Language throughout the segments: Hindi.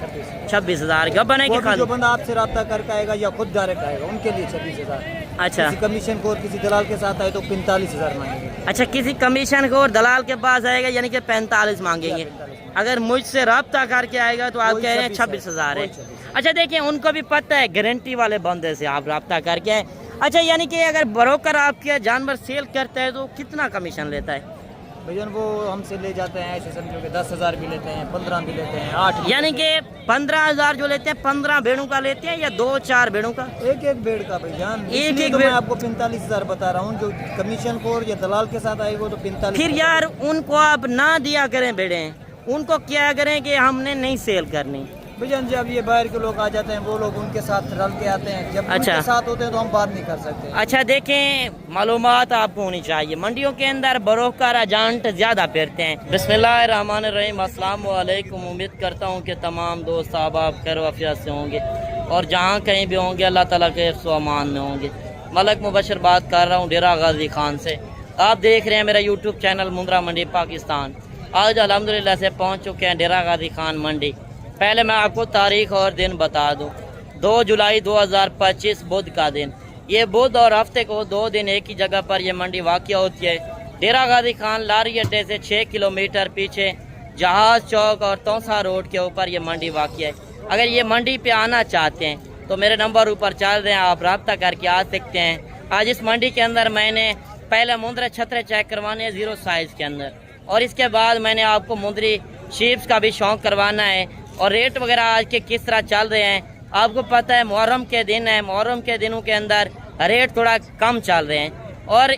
26,000 गबन है कि जो बंदा आपसे रब्ता करके आएगा या खुद डायरेक्ट आएगा उनके लिए 26,000। अच्छा, किसी कमीशन को और किसी दलाल के साथ आए तो 45,000 मांगेंगे। अच्छा, किसी कमीशन को और दलाल के पास आएगा यानी कि 45 मांगेंगे। अगर मुझसे रब्ता करके आएगा तो आप कह रहे हैं 26,000 है। अच्छा देखिए, उनको भी पता है गारंटी वाले बंदे से आप रब्ता करके आए। अच्छा, यानी कि अगर ब्रोकर आपके जानवर सेल करता है तो कितना कमीशन लेता है भैया? वो हमसे ले जाते हैं ऐसे समझो कि 10,000 भी लेते हैं, 15 भी लेते हैं, 8। यानी कि 15,000 जो लेते हैं 15 भेड़ों का लेते हैं या 2-4 भेड़ों का? एक भेड़ का भैया। एक तो मैं आपको 45,000 बता रहा हूँ। जो कमीशन को या दलाल के साथ आएगा तो 45। फिर यार उनको आप ना दिया करें भेड़े, उनको क्या करें कि हमने नहीं सेल करनी भैया। जब ये बाहर के लोग आ जाते हैं वो लोग उनके साथ रल के आते हैं, जब अच्छा, उनके साथ होते हैं तो हम बात नहीं कर सकते। अच्छा देखें, मालूमात आपको होनी चाहिए। मंडियों के अंदर ब्रोकर एजेंट ज्यादा फिरते हैं। बिस्मिल्लाहिर्रहमानिर्रहीम, अस्सलाम वालेकुम। उम्मीद करता हूँ कि तमाम दोस्त आप खैर आफियत से होंगे और जहाँ कहीं भी होंगे अल्लाह ताला के अमान में होंगे। मलक मुबशर बात कर रहा हूँ डेरा गाजी खान से। आप देख रहे हैं मेरा यूट्यूब चैनल मुंद्रा मंडी पाकिस्तान। आज अल्हम्दुलिल्लाह से पहुँच चुके हैं डेरा गाजी खान मंडी। पहले मैं आपको तारीख और दिन बता दूं। 2 जुलाई 2025 बुध का दिन। ये बुध और हफ्ते को 2 दिन एक ही जगह पर ये मंडी वाक़या होती है। डेरा गाजी खान लारी अड्डे से 6 किलोमीटर पीछे जहाज चौक और तौसा रोड के ऊपर ये मंडी वाक़या है। अगर ये मंडी पे आना चाहते हैं तो मेरे नंबर ऊपर चल रहे हैं, आप रब्ता करके आ सकते हैं। आज इस मंडी के अंदर मैंने पहले मुंद्रे छतरे चेक करवाने हैं 0 साइज़ के अंदर, और इसके बाद मैंने आपको मुंद्री शीप्स का भी शौक़ करवाना है। और रेट वगैरह आज के किस तरह चल रहे हैं आपको पता है। मुहर्रम के दिन है, मुहर्रम के दिनों के अंदर रेट थोड़ा कम चल रहे हैं और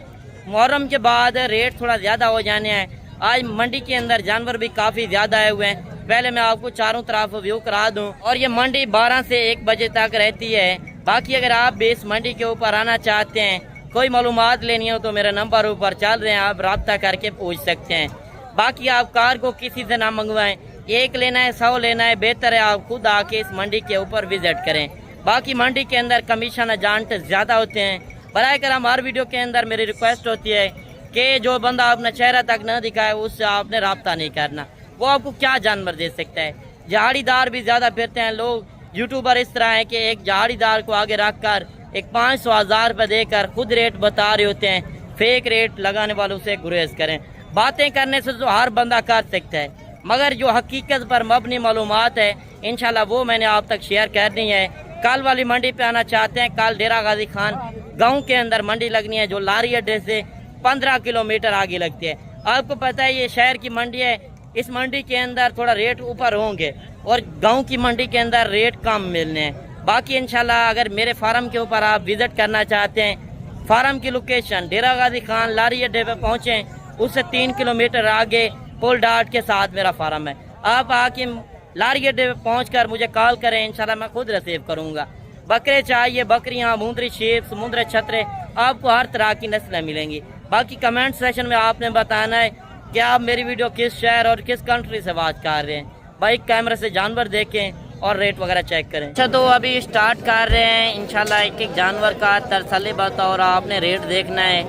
मुहर्रम के बाद रेट थोड़ा ज़्यादा हो जाने हैं। आज मंडी के अंदर जानवर भी काफ़ी ज़्यादा आए हुए हैं। पहले मैं आपको चारों तरफ व्यू करा दूं। और ये मंडी 12 से 1 बजे तक रहती है। बाकी अगर आप भी इस मंडी के ऊपर आना चाहते हैं, कोई मालूमात लेनी हो तो मेरे नंबर ऊपर चल रहे हैं, आप रब्ता करके पूछ सकते हैं। बाकी आप कार को किसी से ना मंगवाएं, एक लेना है 100 लेना है, बेहतर है आप खुद आके इस मंडी के ऊपर विजिट करें। बाकी मंडी के अंदर कमीशन एजेंट ज़्यादा होते हैं। बराए करम हर वीडियो के अंदर मेरी रिक्वेस्ट होती है कि जो बंदा अपना चेहरा तक न दिखाए उससे आपने रब्ता नहीं करना। वो आपको क्या जानवर दे सकता है। जहाड़ीदार भी ज़्यादा फिरते हैं लोग। यूट्यूबर इस तरह है कि एक जहाड़ीदार को आगे रख कर एक 500,000 रुपये देकर खुद रेट बता रहे होते हैं। फेक रेट लगाने वालों से गुरेज करें। बातें करने से तो हर बंदा कर सकता है, मगर जो हकीकत पर मबनी मालूमात है इंशाल्लाह वो मैंने आप तक शेयर करनी है। कल वाली मंडी पे आना चाहते हैं, कल डेरा गाजी खान गांव के अंदर मंडी लगनी है जो लारी अड्डे से 15 किलोमीटर आगे लगती है। आपको पता है ये शहर की मंडी है, इस मंडी के अंदर थोड़ा रेट ऊपर होंगे और गाँव की मंडी के अंदर रेट कम मिलने हैं। बाकी इंशाल्लाह अगर मेरे फार्म के ऊपर आप विजिट करना चाहते हैं, फार्म की लोकेशन डेरा गाजी खान लारी अड्डे पे पहुँचें, उससे 3 किलोमीटर आगे पुल डाट के साथ मेरा फार्म है। आप आके लारी अड्डे पे पहुँच मुझे कॉल करें, इंशाल्लाह मैं खुद रिसीव करूँगा। बकरे चाहिए, बकरियाँ, मुंद्री शीप, मुंद्रे छतरे, आपको हर तरह की नस्लें मिलेंगी। बाकी कमेंट सेक्शन में आपने बताना है कि आप मेरी वीडियो किस शहर और किस कंट्री से बात कर रहे हैं। भाई कैमरे से जानवर देखें और रेट वगैरह चेक करें। अच्छा तो अभी स्टार्ट कर रहे हैं इंशाल्लाह एक एक जानवर का तरसली बता और आपने रेट देखना है।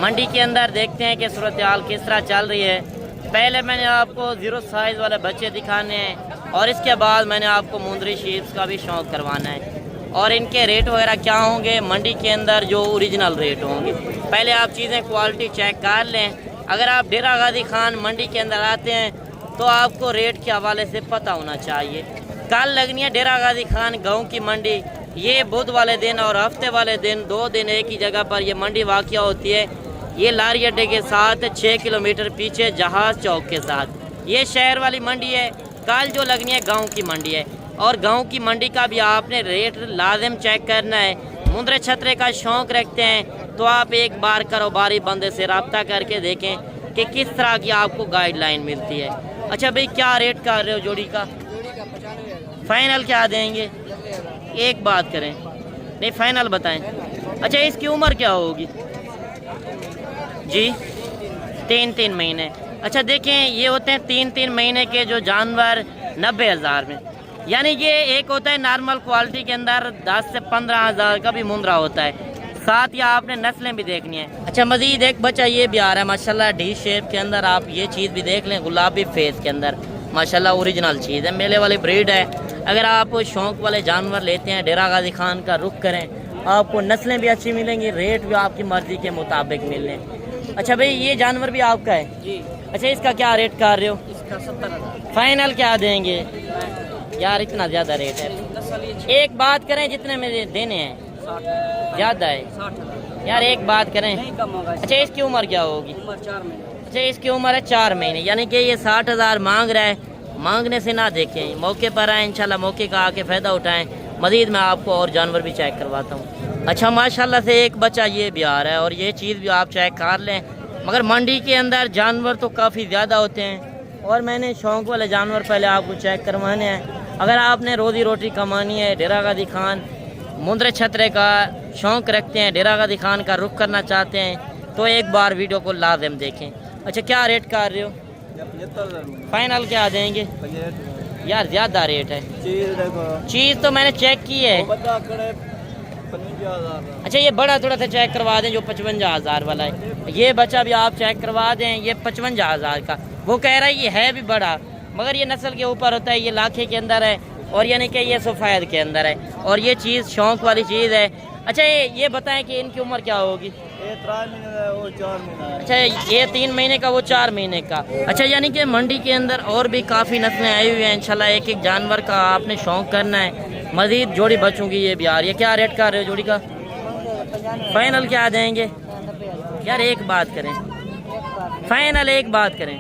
मंडी के अंदर देखते हैं कि सूरत हाल किस तरह चल रही है। पहले मैंने आपको 0 साइज़ वाले बच्चे दिखाने हैं और इसके बाद मैंने आपको मुंद्री शीप्स का भी शौक़ करवाना है और इनके रेट वगैरह क्या होंगे मंडी के अंदर, जो ओरिजिनल रेट होंगे। पहले आप चीज़ें क्वालिटी चेक कर लें। अगर आप डेरा गाजी खान मंडी के अंदर आते हैं तो आपको रेट के हवाले से पता होना चाहिए। कल लगनी है डेरा गाजी खान गाँव की मंडी। ये बुध वाले दिन और हफ्ते वाले दिन 2 दिन एक ही जगह पर यह मंडी वाक़या होती है। ये लारी अड्डे के साथ 6 किलोमीटर पीछे जहाज चौक के साथ ये शहर वाली मंडी है। कल जो लगनी है गांव की मंडी है और गांव की मंडी का भी आपने रेट लाजिम चेक करना है। मुंद्रे छतरे का शौक़ रखते हैं तो आप एक बार कारोबारी बंदे से रब्ता करके देखें कि किस तरह की आपको गाइडलाइन मिलती है। अच्छा भाई क्या रेट कर रहे हो जोड़ी का? फाइनल क्या देंगे? एक बात करें, नहीं फाइनल बताएं। अच्छा इसकी उम्र क्या होगी जी? 3-3 महीने। अच्छा देखें ये होते हैं 3-3 महीने के जो जानवर 90,000 में, यानी ये एक होता है नॉर्मल क्वालिटी के अंदर 10 से 15,000 का भी मुंद्रा होता है। साथ या आपने नस्लें भी देखनी है। अच्छा मजीद एक बच्चा ये भी आ रहा है माशाल्लाह डी शेप के अंदर, आप ये चीज़ भी देख लें, गुलाबी फेस के अंदर माशाल्लाह ओरिजिनल चीज़ है, मेले वाली ब्रीड है। अगर आप शौक़ वाले जानवर लेते हैं डेरा गाजी खान का रुख करें, आपको नस्लें भी अच्छी मिलेंगी, रेट भी आपकी मर्ज़ी के मुताबिक मिलने। अच्छा भाई ये जानवर भी आपका है जी। अच्छा इसका क्या रेट कर रहे हो? इसका 70,000। फाइनल क्या देंगे यार, इतना ज़्यादा रेट है। एक बात करें जितने में देने हैं 60 ज़्यादा है 60,000 यार, एक बात करें। नहीं कम होगा। अच्छा इसकी उम्र क्या होगी? उम्र 4 महीने। अच्छा इसकी उम्र है 4 महीने, यानी कि ये 60,000 मांग रहा है। मांगने से ना देखें, मौके पर आए इंशाल्लाह, मौके का आके फ़ायदा उठाएं। मज़ीद मैं आपको और जानवर भी चेक करवाता हूँ। अच्छा माशाल्लाह से एक बच्चा ये भी आ रहा है और ये चीज़ भी आप चेक कर लें। मगर मंडी के अंदर जानवर तो काफ़ी ज़्यादा होते हैं और मैंने शौक़ वाले जानवर पहले आपको चेक करवाने हैं। अगर आपने रोज़ी रोटी कमानी है, डेरा गाजी खान मुंद्रे छतरे का शौक़ रखते हैं, डेरा गाजी खान का रुख करना चाहते हैं, तो एक बार वीडियो को लाजिम देखें। अच्छा क्या रेट कर रहे हो? 75,000। फाइनल क्या देंगे यार? ज़्यादा रेट है। चीज़ तो मैंने चेक की है। अच्छा ये बड़ा थोड़ा सा चेक करवा दें जो 55,000 वाला है। ये बच्चा भी आप चेक करवा दें, ये 55,000 का। वो कह रहा है ये है भी बड़ा, मगर ये नस्ल के ऊपर होता है। ये लाखे के अंदर है और यानी कि ये सफ़ेद के अंदर है और ये चीज़ शौक़ वाली चीज़ है। अच्छा ये बताएं कि इनकी उम्र क्या होगी? ये 3 महीने का, वो 4 महीना। अच्छा ये 3 महीने का, वो 4 महीने का। अच्छा यानी कि मंडी के अंदर और भी काफ़ी नस्लें आई हुई हैं। इंशाल्लाह एक एक जानवर का आपने शौक़ करना है। मज़ीद जोड़ी बच्चों की ये भी आ रही है। क्या रेट कर रहे हो जोड़ी का? फाइनल क्या देंगे यार? एक बात करें, फाइनल एक बात करें।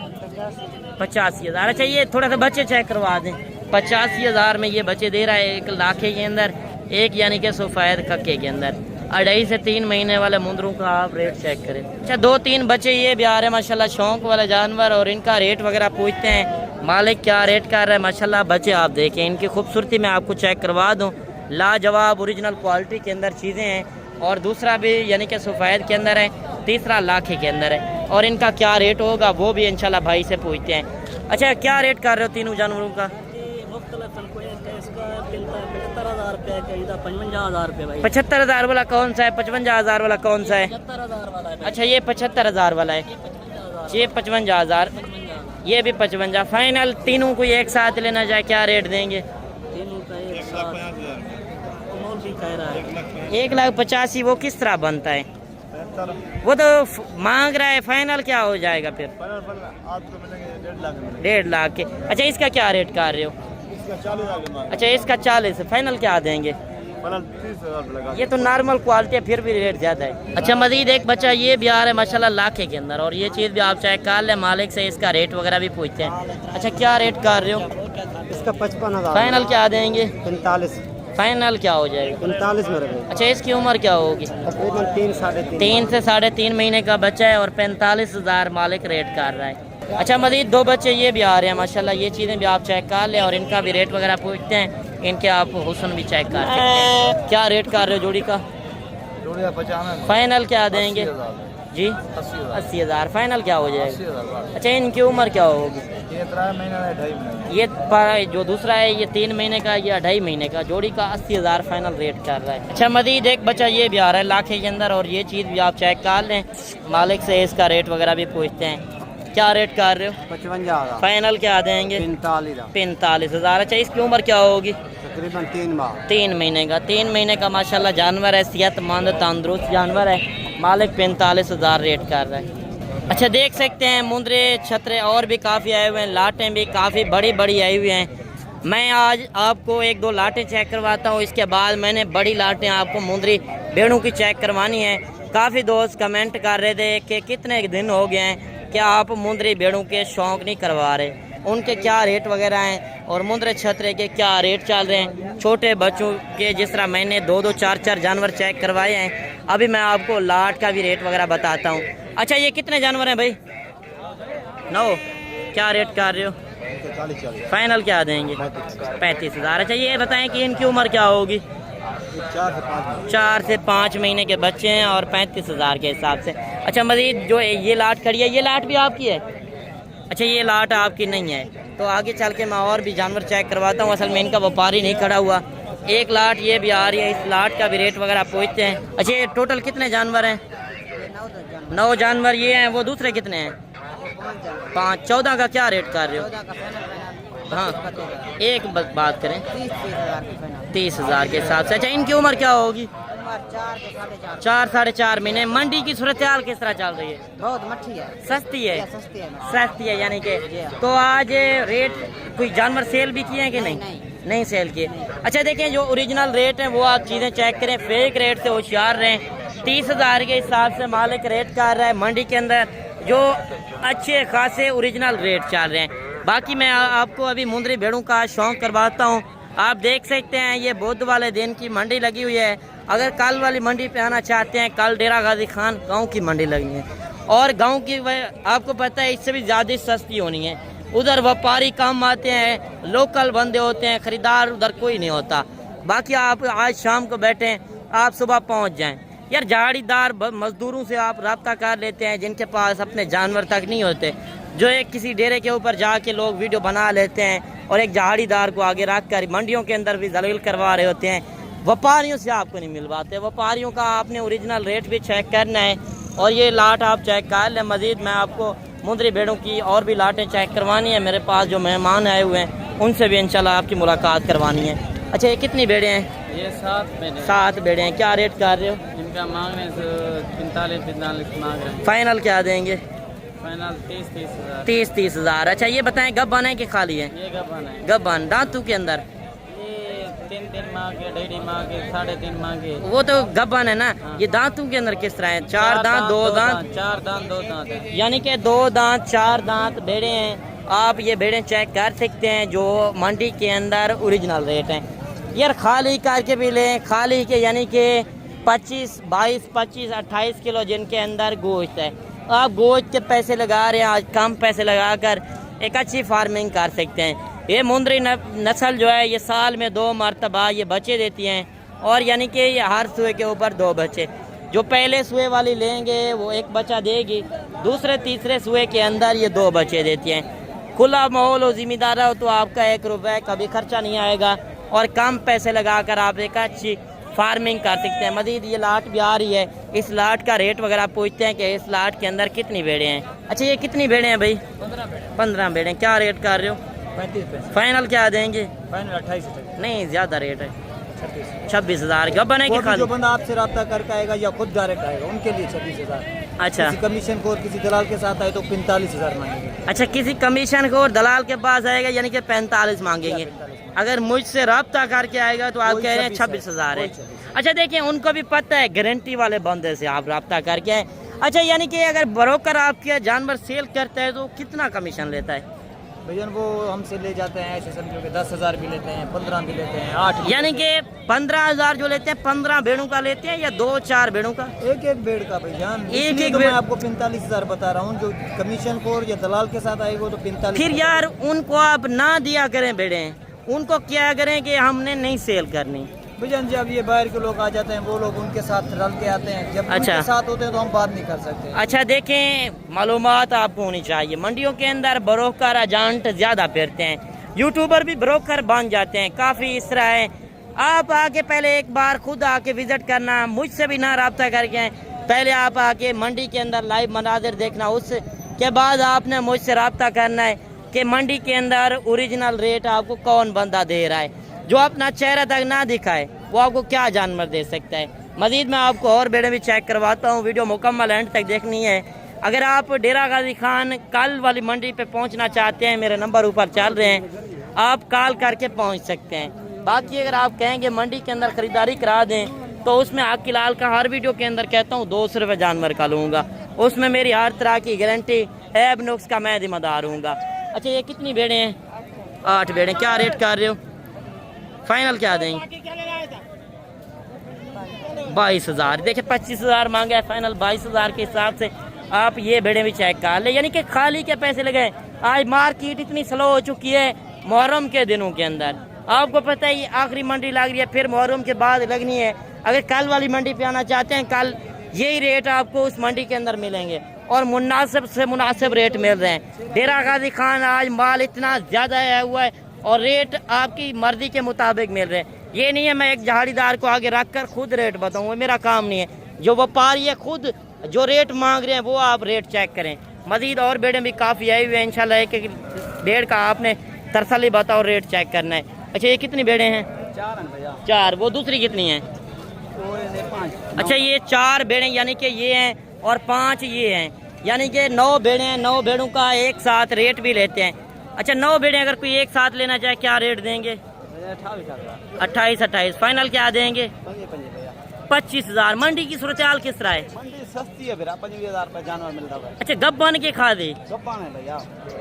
85,000। अच्छा ये थोड़ा सा बच्चे चेक करवा दें। 85,000 में ये बच्चे दे रहा है, 1 लाखे के अंदर, एक यानी कि सफ़ेद कक्के के अंदर। 2.5 से 3 महीने वाले मुंदरों का आप रेट चेक करें। अच्छा 2-3 बच्चे ये भी आ रहे हैं माशाल्लाह, शौक़ वाले जानवर, और इनका रेट वगैरह पूछते हैं मालिक क्या रेट कर रहा है। माशाल्लाह बच्चे आप देखें, इनकी खूबसूरती मैं आपको चेक करवा दूँ। लाजवाब ओरिजिनल क्वालिटी के अंदर चीज़ें हैं और दूसरा भी यानी कि सफ़ेद के अंदर है, तीसरा लाखे के अंदर है। और इनका क्या रेट होगा वो भी इंशाल्लाह भाई से पूछते हैं। अच्छा क्या रेट कर रहे हो तीनों जानवरों का? 75,000 रुपये, 55,000 रुपये भाई। 75,000 वाला कौन सा है? 55,000 वाला कौन सा है? 75,000 वाला है। अच्छा ये 75,000 वाला है, ये 55,000, ये भी 55। फाइनल तीनों को एक साथ लेना जाए क्या रेट देंगे? तीनों का एक साथ मोल भी कह रहा है 1,85,000। वो किस तरह बनता है? वो तो मांग रहा है। फाइनल क्या हो जाएगा फिर? 1.5 लाख के। अच्छा इसका क्या रेट कर रहे हो? अच्छा इसका 40। फाइनल क्या देंगे? ये तो नॉर्मल क्वालिटी है, फिर भी रेट ज़्यादा है। अच्छा मजीद एक बच्चा ये भी आ रहा है माशाल्लाह लाखे के अंदर, और ये चीज़ भी आप चेक कर लें, मालिक से इसका रेट वगैरह भी पूछते हैं। अच्छा क्या रेट कर रहे हो? इसका 55,000। फाइनल क्या देंगे? 45। फाइनल क्या हो जाएगा? 45 में रहे। अच्छा इसकी उम्र क्या होगी? तकरीबन 3 से 3.5 महीने का बच्चा है और 45,000 मालिक रेट कर रहा है। अच्छा मजीद 2 बच्चे ये भी आ रहे हैं माशाल्लाह, ये चीज़ें भी आप चेक कर लें और इनका भी रेट वगैरह पूछते हैं। इनके आप हुस्न भी चेक कर सकते हैं। क्या रेट कर रहे हो जोड़ी का? 95। फाइनल क्या देंगे जी? 80,000। फाइनल क्या हो जाएगा? अच्छा इनकी उम्र क्या होगी? ये 3 महीना है, 2.5 महीना। ये जो दूसरा है ये 3 महीने का, ये 2.5 महीने का। जोड़ी का 80,000 फाइनल रेट कर रहा है। अच्छा मजीद एक बच्चा ये भी आ रहा है लाखे के अंदर, और ये चीज़ भी आप चेक कर लें, मालिक से इसका रेट वगैरह भी पूछते हैं। क्या रेट कर रहे हो? 55,000। फाइनल क्या देंगे? 45,000। अच्छा इसकी उम्र क्या होगी? तकरीबन 3 माह। 3 महीने का। 3 महीने का माशाल्लाह जानवर है, सेहतमंद तंदुरुस्त जानवर है। मालिक 45,000 रेट कर रहा है। अच्छा देख सकते हैं मुंद्रे छतरे और भी काफ़ी आए हुए हैं, लाटें भी काफ़ी बड़ी बड़ी आई हुई हैं। मैं आज आपको 1-2 लाटें चेक करवाता हूँ, इसके बाद मैंने बड़ी लाटें आपको मुंद्री भेड़ों की चेक करवानी है। काफ़ी दोस्त कमेंट कर रहे थे कि कितने दिन हो गए हैं क्या आप मुंद्री भेड़ों के शौक़ नहीं करवा रहे, उनके क्या रेट वगैरह हैं और मुंद्रे छतरे के क्या रेट चल रहे हैं। छोटे बच्चों के जिस तरह मैंने 2-2, 4-4 जानवर चेक करवाए हैं, अभी मैं आपको लाट का भी रेट वगैरह बताता हूँ। अच्छा ये कितने जानवर हैं भाई? 9। क्या रेट कर रहे हो? 40। फाइनल क्या देंगे? 35,000। अच्छा ये बताएं कि इनकी उम्र क्या होगी? 4 से 5 महीने के बच्चे हैं और 35,000 के हिसाब से। अच्छा मजीद जो ये लाट खड़ी है, ये लाट भी आपकी है? अच्छा ये लाट आपकी नहीं है, तो आगे चल के मैं और भी जानवर चेक करवाता हूँ। असल में इनका व्यापारी नहीं खड़ा हुआ। एक लाट ये भी आ रही है, इस लाट का भी रेट वगैरह पूछते हैं। अच्छा ये टोटल कितने जानवर हैं? 9 जानवर ये हैं। वो दूसरे कितने हैं? 5। 14 का क्या रेट कर रहे हो? हाँ 32 एक बात करें 30,000 की फाइनल। 30,000 के हिसाब से। अच्छा इनकी उम्र क्या होगी? उम्र 4 से 4.5। 4-4.5 महीने। मंडी की सूरत हाल किस तरह चल रही है? बहुत मच्छी है, सस्ती है? सस्ती है। सस्ती है यानी कि। जी हाँ। तो आज रेट कोई जानवर सेल भी किए हैं कि नहीं? नहीं सेल किए। अच्छा देखें जो ओरिजिनल रेट है वो आप चीज़ें चेक करें, फेक रेट से होशियार रहें। 30,000 के हिसाब से मालिक रेट कर रहा है मंडी के अंदर, जो अच्छे खासे ओरिजिनल रेट चल रहे हैं। बाकी मैं आपको अभी मुंदरी भेड़ों का शौक करवाता हूँ। आप देख सकते हैं ये बुध वाले दिन की मंडी लगी हुई है। अगर कल वाली मंडी पे आना चाहते हैं, कल डेरा गाजी खान गांव की मंडी लगनी है और गांव की आपको पता है इससे भी ज़्यादा सस्ती होनी है। उधर व्यापारी कम आते हैं, लोकल बंदे होते हैं, खरीदार उधर कोई नहीं होता। बाकी आप आज शाम को बैठें, आप सुबह पहुंच जाएं। यार झाड़ीदार मजदूरों से आप रब्ता कर लेते हैं जिनके पास अपने जानवर तक नहीं होते, जो एक किसी डेरे के ऊपर जाके लोग वीडियो बना लेते हैं और एक झाड़ीदार को आगे रख कर मंडियों के अंदर भी दलील करवा रहे होते हैं। व्यापारियों से आपको नहीं मिलवाते। व्यापारियों का आपने ओरिजिनल रेट भी चेक करना है और ये लाट आप चेक कर लें। मजीद मैं आपको मुंदरी भेड़ों की और भी लाटें चेक करवानी है। मेरे पास जो मेहमान आए हुए हैं उनसे भी इंशाल्लाह आपकी मुलाकात करवानी है। अच्छा ये कितनी भेड़ें हैं? ये 7 भेड़ें हैं। क्या रेट कर रहे हो? इनका मांग रहे हैं 45 मांग रहे हैं। फाइनल क्या देंगे? फाइनल 30,000। 30,000। अच्छा ये बताएं गब्बन है कि खाली है? ये गबन है। गब्बन दांतों के अंदर? ये 3 मांगे, 2.5 मांगे, 3.5 मांगे। वो तो गब्बन है ना। हाँ। ये दांतों के अंदर किस तरह है? 4 दांत 2 दांत? 4 दांत 2 दांत है। यानी कि 2 दांत 4 दांत भेड़े हैं। आप ये भेड़ें चेक कर सकते हैं जो मंडी के अंदर ओरिजिनल रेट हैं। यार खाली करके भी लें, खाली के यानी कि 25, 22, 25, 28 किलो जिनके अंदर गोश्त है। आप गोश्त के पैसे लगा रहे हैं, आज कम पैसे लगाकर एक अच्छी फार्मिंग कर सकते हैं। ये मुंदरी नस्ल जो है ये साल में 2 मरतबा ये बच्चे देती हैं और यानी कि ये हर सुए के ऊपर 2 बच्चे। जो पहले सुए वाली लेंगे वो 1 बच्चा देगी, दूसरे तीसरे सुए के अंदर ये 2 बच्चे देती हैं। खुला माहौल हो, जिम्मेदार हो तो आपका 1 रुपये का भी खर्चा नहीं आएगा और कम पैसे लगाकर आप एक अच्छी फार्मिंग कर सकते हैं। मजीद ये लाट भी आ रही है, इस लाट का रेट वगैरह आप पूछते हैं कि इस लाट के अंदर कितनी भेड़ें हैं। अच्छा ये कितनी भेड़ें हैं भाई? 15 भेड़ें। क्या रेट कर रहे हो? 35। फाइनल क्या देंगे? फाइनल 28। नहीं ज़्यादा रेट है। 26,000 गब्बन है कि खाली? जो बंदा आपसे रब्ता करके आएगा या खुद डायरेक्ट आएगा उनके लिए 26,000। अच्छा किसी कमीशन को और किसी दलाल के साथ आए तो 45,000 मांगेंगे। अच्छा किसी कमीशन को और दलाल के पास आएगा यानी कि 45 मांगेंगे। अगर मुझसे रब्ता करके आएगा तो आप कह रहे हैं 26,000 है। अच्छा देखिए उनको भी पता है गारंटी वाले बंदे से आप रब्ता करके आए। अच्छा यानी कि अगर ब्रोकर आपके जानवर सेल करता है तो कितना कमीशन लेता है? भैया वो हमसे ले जाते हैं ऐसे समझो कि 10,000 भी लेते हैं, 15 भी लेते हैं, 8 भी यानी लेते कि 15,000 जो लेते हैं 15 भेड़ों का लेते हैं या 2-4 भेड़ों का? हैं। एक भेड़ का भैया। एक तो भेड़। मैं आपको 45,000 बता रहा हूँ। जो कमीशन को या दलाल के साथ आएगा तो 45। फिर यार उनको आप ना दिया करें भेड़ें, उनको क्या करें कि हमने नहीं सेल करनी। भैया जब ये बाहर के लोग आ जाते हैं वो लोग उनके साथ रल के आते हैं, जब अच्छा। उनके साथ होते हैं तो हम बात नहीं कर सकते। अच्छा देखें मालूमात आपको होनी चाहिए। मंडियों के अंदर ब्रोकर एजेंट ज़्यादा फिरते हैं, यूट्यूबर भी ब्रोकर बन जाते हैं। काफ़ी इस तरह है। आप आके पहले एक बार खुद आके विज़िट करना, मुझसे भी ना रब्ता करके आए। पहले आप आके मंडी के अंदर लाइव मनाजिर देखना, उसके बाद आपने मुझसे रब्ता करना है कि मंडी के अंदर ओरिजिनल रेट आपको कौन बंदा दे रहा है। जो अपना चेहरा तक ना दिखाए वो आपको क्या जानवर दे सकता है। मजीद मैं आपको और भेड़ें भी चेक करवाता हूँ। वीडियो मुकम्मल एंड तक देखनी है। अगर आप डेरा गाजी खान कल वाली मंडी पे पहुँचना चाहते हैं, मेरे नंबर ऊपर चल रहे हैं, आप कॉल करके पहुँच सकते हैं। बाकी अगर आप कहेंगे मंडी के अंदर ख़रीदारी करा दें तो उसमें आग लाल का हर वीडियो के अंदर कहता हूँ 200 रुपये जानवर का लूँगा। उसमें मेरी हर तरह की गारंटी ऐब नुक्स का मैं जिम्मेदार हूँगा। अच्छा ये कितनी भेड़ें हैं? 8 भेड़ें। क्या रेट कर रहे हो? फाइनल क्या देंगे? 22,000। देखिए 25,000 मांगा है, फाइनल 22,000 के हिसाब से आप ये भेड़ें भी चेक कर ले। यानी कि खाली के पैसे लगे। आज मार्केट इतनी स्लो हो चुकी है मुहर्रम के दिनों के अंदर। आपको पता है ये आखिरी मंडी लग रही है, फिर मुहर्रम के बाद लगनी है। अगर कल वाली मंडी पे आना चाहते हैं, कल यही रेट आपको उस मंडी के अंदर मिलेंगे और मुनासिब से मुनासिब रेट मिल रहे हैं। डेरा गाजी खान आज माल इतना ज़्यादा आया हुआ है और रेट आपकी मर्जी के मुताबिक मिल रहे हैं। ये नहीं है मैं एक झाड़ीदार को आगे रख कर खुद रेट बताऊँ, मेरा काम नहीं है। जो व्यापारी है खुद जो रेट मांग रहे हैं वो आप रेट चेक करें। मजीद और भेड़ें भी काफ़ी आई हुई है। इंशाल्लाह एक भेड़ का आपने तसल्ली बताओ, रेट चेक करना है। अच्छा ये कितनी भेड़े हैं? 4 हैं भैया। 4। वो दूसरी कितनी है? वो है 5। अच्छा ये 4 भेड़े यानी कि ये हैं और 5 ये हैं, यानी कि 9 भेड़े हैं। 9 भेड़ों का एक साथ रेट भी लेते हैं। अच्छा 9 भेड़े अगर कोई एक साथ लेना चाहे क्या रेट देंगे? 28 फाइनल क्या देंगे? 25,000। मंडी की सूरत हाल किस तरह है? मंडी सस्ती है फिर 25,000 रुपये जानवर मिलता है। अच्छा गब्बन के खादे? गप्पान है भैया।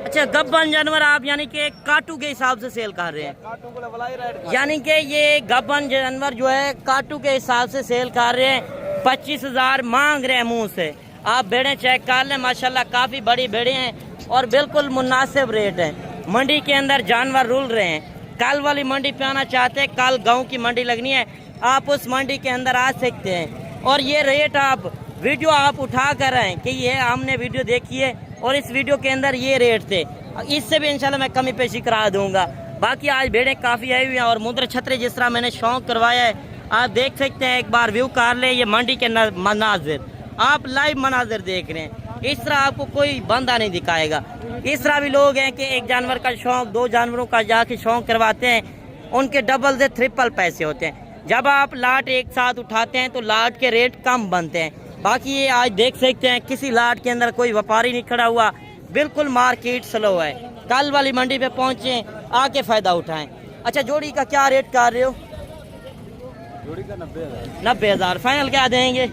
अच्छा गब्बन जानवर आप यानी कि काटू के हिसाब से सेल कर रहे हैं? काटू को वाला ही रेट। यानी कि ये गब्बन जानवर जो है काटू के हिसाब से सेल कर रहे हैं। 25,000 मांग रहे हैं मुंह से। आप भेड़े चेक कर लें, माशाल्लाह काफी बड़ी भेड़े हैं और बिल्कुल मुनासिब रेट है। मंडी के अंदर जानवर रुल रहे हैं। कल वाली मंडी पे आना चाहते हैं, कल गाँव की मंडी लगनी है, आप उस मंडी के अंदर आ सकते हैं। और ये रेट आप वीडियो आप उठा कर रहे हैं कि ये हमने वीडियो देखी है और इस वीडियो के अंदर ये रेट थे, इससे भी इंशाल्लाह मैं कमी पेशी करा दूंगा। बाकी आज भेड़ें काफ़ी आई हुई हैं और मुंद्र छतरे जिस तरह मैंने शौक करवाया है, आप देख सकते हैं, एक बार व्यू कर ले। ये मंडी के मनाजिर आप लाइव मनाजिर देख रहे हैं। इस तरह आपको कोई बंदा नहीं दिखाएगा। इस तरह भी लोग हैं कि एक जानवर का शौक 2 जानवरों का जाके शौक करवाते हैं, उनके डबल से ट्रिपल पैसे होते हैं। जब आप लाट एक साथ उठाते हैं तो लाट के रेट कम बनते हैं। बाकी ये आज देख सकते हैं किसी लाट के अंदर कोई व्यापारी नहीं खड़ा हुआ, बिल्कुल मार्केट स्लो है। कल वाली मंडी पे पहुंचे, आके फायदा उठाएं। अच्छा जोड़ी का क्या रेट कर रहे हो? जोड़ी का 90,000 फाइनल क्या देंगे?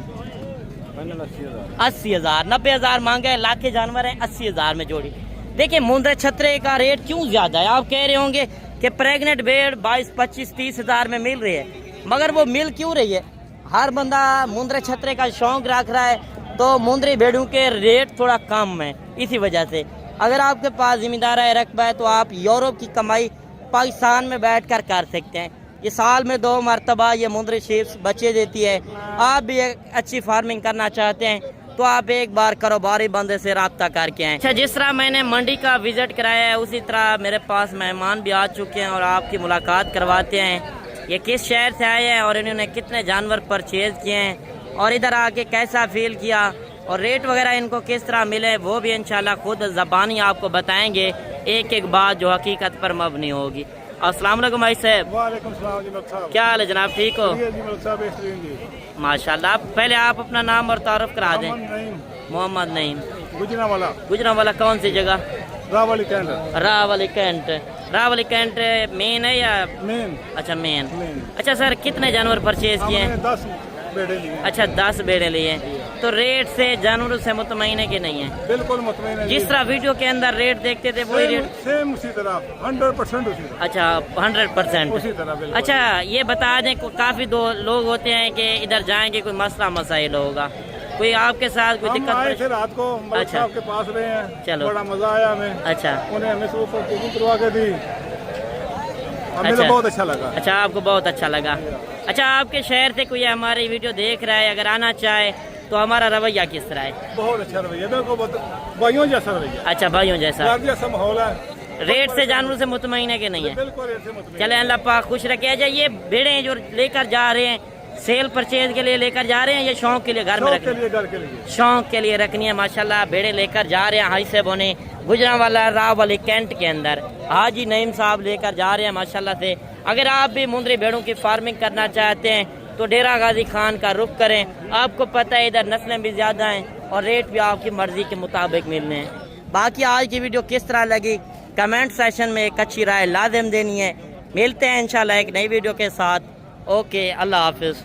80,000। 90,000 मांगे, लाखे जानवर है, 80,000 में जोड़ी। देखिए मुंद्र छतरे का रेट क्यों ज्यादा है? आप कह रहे होंगे कि प्रेग्नेंट भेड़ 22, 25, 30,000 में मिल रही है, मगर वो मिल क्यों रही है? हर बंदा मुंद्रे छतरे का शौक रख रहा है तो मुंद्री भेड़ों के रेट थोड़ा कम है। इसी वजह से अगर आपके पास जिम्मेदार है, रकबा है, तो आप यूरोप की कमाई पाकिस्तान में बैठकर कर सकते हैं। ये साल में 2 मरतबा ये मुंद्री शीप्स बच्चे देती है। आप भी एक अच्छी फार्मिंग करना चाहते हैं तो आप एक बार कारोबारी बंदे से रब्ता करके आएँ। अच्छा जिस तरह मैंने मंडी का विजिट कराया है, उसी तरह मेरे पास मेहमान भी आ चुके हैं और आपकी मुलाकात करवाते हैं। ये किस शहर से आए हैं और इन्होंने कितने जानवर परचेज किए हैं और इधर आके कैसा फील किया और रेट वगैरह इनको किस तरह मिले, वो भी इंशाल्लाह खुद ज़बानी आपको बताएंगे, एक एक बात जो हकीकत पर मबनी होगी। अस्सलाम वालेकुम भाई साहब। वालेकुम सलाम जी मलिक साहब। क्या हाल है जनाब, ठीक हो? जी मलिक साहब, बेहतरीन जी। माशाल्लाह। पहले आप अपना नाम और तारुफ करा दें। मोहम्मद नईम। गुजरावाला। गुजरावाला कौन सी जगह? रावली कैंट। रावली कैंट। रावली कैंट मेन है या? मेन। अच्छा मेन। अच्छा सर कितने जानवर परचेज किए हैं? 10 भेड़े लिए। अच्छा 10 भेड़े लिए हैं। तो रेट से जानवरों से मुतमईन है कि नहीं है? बिल्कुल मुतमईन है। जिस तरह वीडियो के अंदर रेट देखते थे वही रेट? सेम उसी तरह 100% उसी तरह। अच्छा 100% उसी तरह बिल्कुल। अच्छा ये बता दें काफी लोग होते हैं कि इधर जाएंगे कोई मसला मसाइल होगा, कोई आपके साथ कोई दिक्कत? हम आए थे रात को मलिक अच्छा। साहब के पास रहे हैं, चलो। बड़ा मजा आया हमें। अच्छा उन्हें हमें सूप करवा के दी, हमें अच्छा। तो बहुत अच्छा लगा। अच्छा आपको बहुत अच्छा लगा। अच्छा आपके शहर से कोई हमारी वीडियो देख रहा है, अगर आना चाहे तो हमारा रवैया किस तरह है? बहुत अच्छा रवैया, बिल्कुल भाइयों जैसा रवैया। अच्छा भाइयों जैसा। जैसा माहौल है। रेट से जानवरों से मुतमईन है कि नहीं है? बिल्कुल रेट से मुतमईन। चले अल्लाह पाक खुश रखे। अच्छा ये भेड़े जो लेकर जा रहे हैं सेल परचेज के लिए लेकर जा रहे हैं या शौक के लिए घर में शौक रखनी? के लिए, घर के लिए। शौक के लिए रखनी है। माशाल्लाह भेड़े लेकर जा रहे हैं हाई से बोने गुजरावाला रावली कैंट के अंदर। हाजी नईम साहब लेकर जा रहे हैं माशाल्लाह से। अगर आप भी मुंद्री भेड़ों की फार्मिंग करना चाहते हैं तो डेरा गाजी खान का रुख करें। आपको पता है इधर नस्लें भी ज़्यादा हैं और रेट भी आपकी मर्जी के मुताबिक मिलने हैं। बाकी आज की वीडियो किस तरह लगी कमेंट सेशन में एक अच्छी राय लाजिम देनी है। मिलते हैं इंशाल्लाह एक नई वीडियो के साथ। ओके अल्लाह हाफिज़।